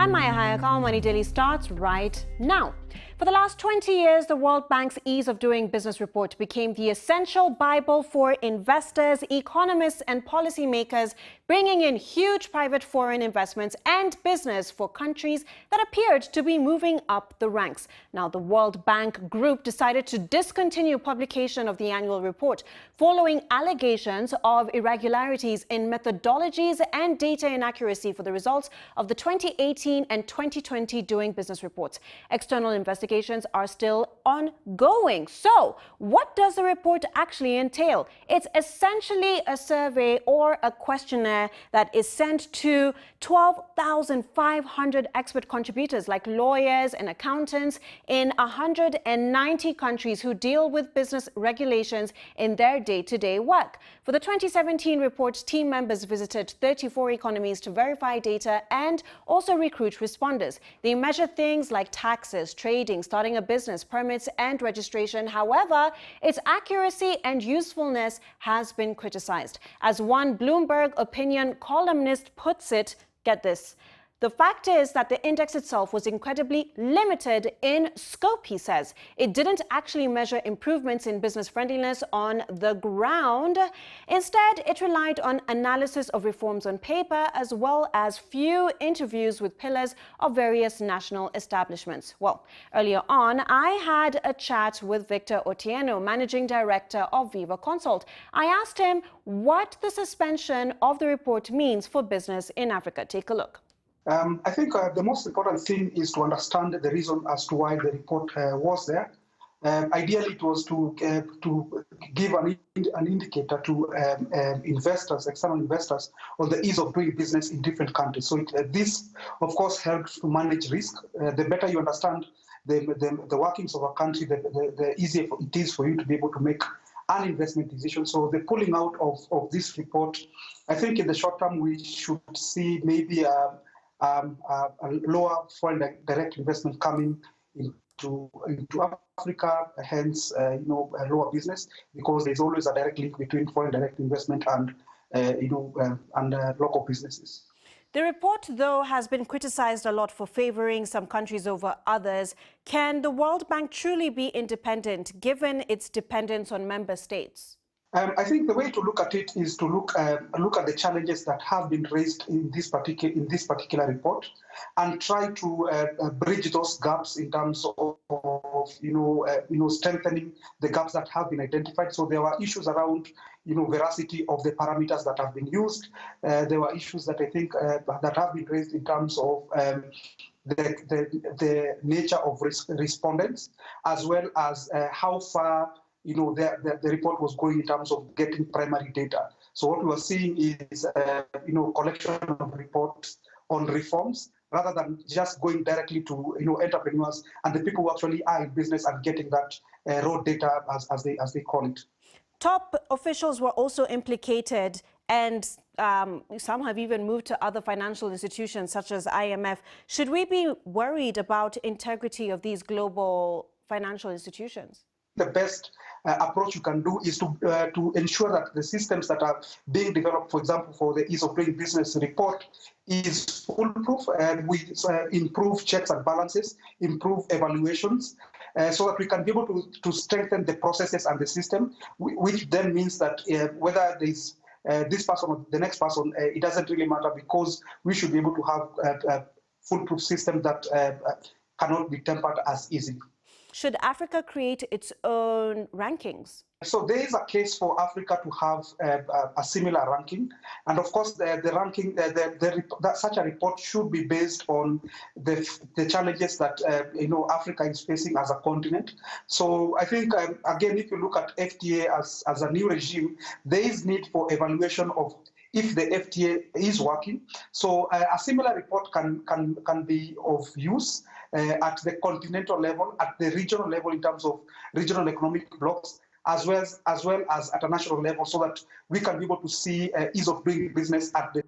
I'm Maya Hayakawa. Money Daily starts right now. For the last 20 years, the World Bank's Ease of Doing Business report became the essential Bible for investors, economists, and policymakers, bringing in huge private foreign investments and business for countries that appeared to be moving up the ranks. Now, the World Bank Group decided to discontinue publication of the annual report following allegations of irregularities in methodologies and data inaccuracy for the results of the 2018 and 2020 Doing Business reports. External investigations are still ongoing. So, what does the report actually entail? It's essentially a survey or a questionnaire that is sent to 12,500 expert contributors like lawyers and accountants in 190 countries who deal with business regulations in their day-to-day work. For the 2017 report, team members visited 34 economies to verify data and also recruit responders. They measure things like taxes, trading, starting a business, permits and registration. However, its accuracy and usefulness has been criticized. As one Bloomberg opinion columnist puts it, get this, the fact is that the index itself was incredibly limited in scope, he says. It didn't actually measure improvements in business friendliness on the ground. Instead, it relied on analysis of reforms on paper, as well as few interviews with pillars of various national establishments. Well, earlier on, I had a chat with Victor Otieno, Managing Director of Viva Consult. I asked him what the suspension of the report means for business in Africa. Take a look. I think the most important thing is to understand the reason as to why the report was there. Ideally, it was to give an indicator to investors, external investors, on the ease of doing business in different countries. So this, of course, helps to manage risk. The better you understand the workings of a country, the easier it is for you to be able to make an investment decision. So the pulling out of this report, I think in the short term, we should see maybe a lower foreign direct investment coming into Africa, hence a lower business, because there's always a direct link between foreign direct investment and local businesses. The report, though, has been criticized a lot for favoring some countries over others. Can the World Bank truly be independent given its dependence on member states? I think the way to look at it is to look at the challenges that have been raised in this particular report, and try to bridge those gaps in terms of strengthening the gaps that have been identified. So there were issues around veracity of the parameters that have been used. There were issues that I think that have been raised in terms of the nature of respondents, as well as how far the report was going in terms of getting primary data. So what we are seeing is, collection of reports on reforms, rather than just going directly to, entrepreneurs and the people who actually are in business and getting that raw data, as they call it. Top officials were also implicated, and some have even moved to other financial institutions such as IMF. Should we be worried about integrity of these global financial institutions? The best approach you can do is to ensure that the systems that are being developed, for example, for the Ease of Doing Business report, is foolproof, and we improve checks and balances, improve evaluations, so that we can be able to strengthen the processes and the system, which then means that whether there's this person or the next person, it doesn't really matter, because we should be able to have a foolproof system that cannot be tempered as easily. Should Africa create its own rankings? So there is a case for Africa to have a similar ranking, and of course the ranking, such a report should be based on the challenges that Africa is facing as a continent. So I think again, if you look at FTA as a new regime, there is need for evaluation of if the FTA is working. So a similar report can be of use at the continental level, at the regional level in terms of regional economic blocks, as well as at a national level, so that we can be able to see ease of doing business at the